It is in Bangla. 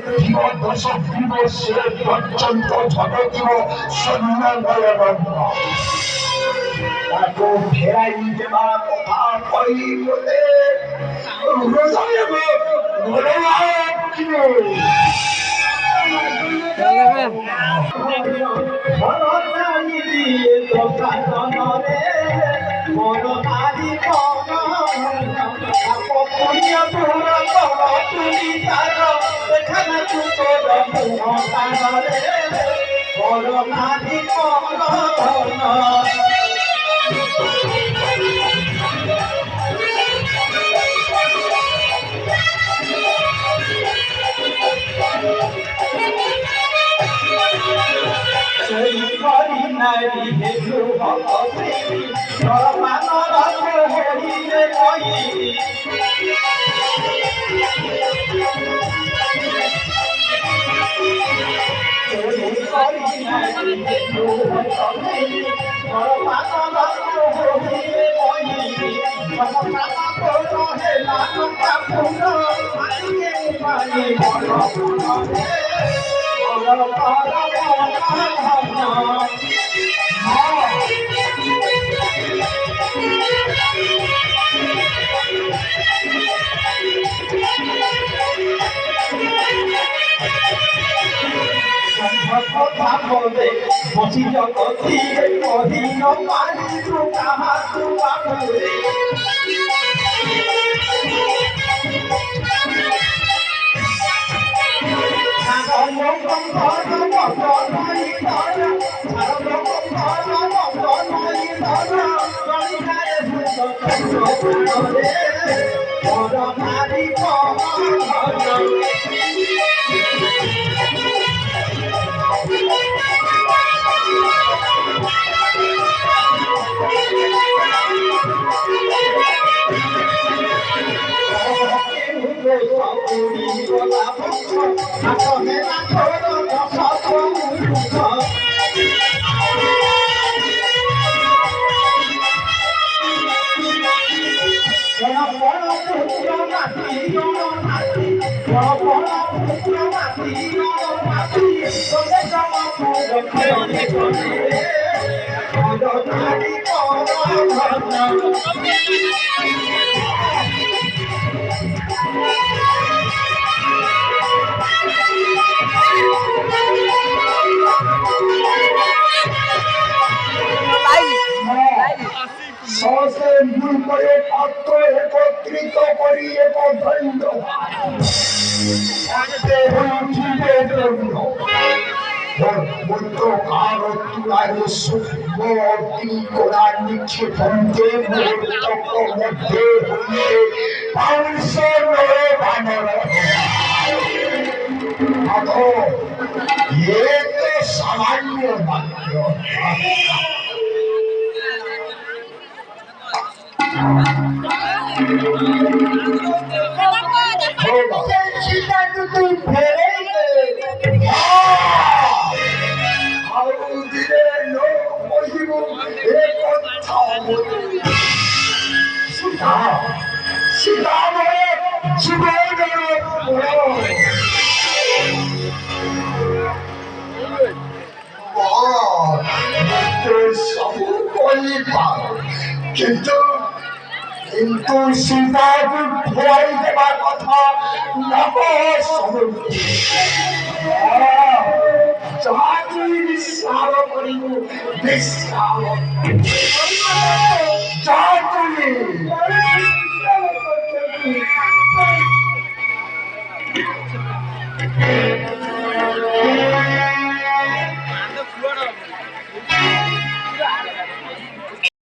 দিব দশ দিবসে পর্যন্ত জগতীয় সন্ন্যায় তাকে ফেরাই দেবার কথা কই বলে হৃদয়ে নারী হেতু ভক্তি সর্বানন্দ হরিলে কই কথা বলে বসি জগতি অধীন পারি কাহা তুলে ভুল করে পাত্র একত্রিত করি এক দণ্ড নিক্ষেপন্তে মধ্যে সামান্য মাত্র কিন্তু কিন্তু সীতাকে ফেরাই দেবার কথা বিশ্বাস করিব বিশ্বাস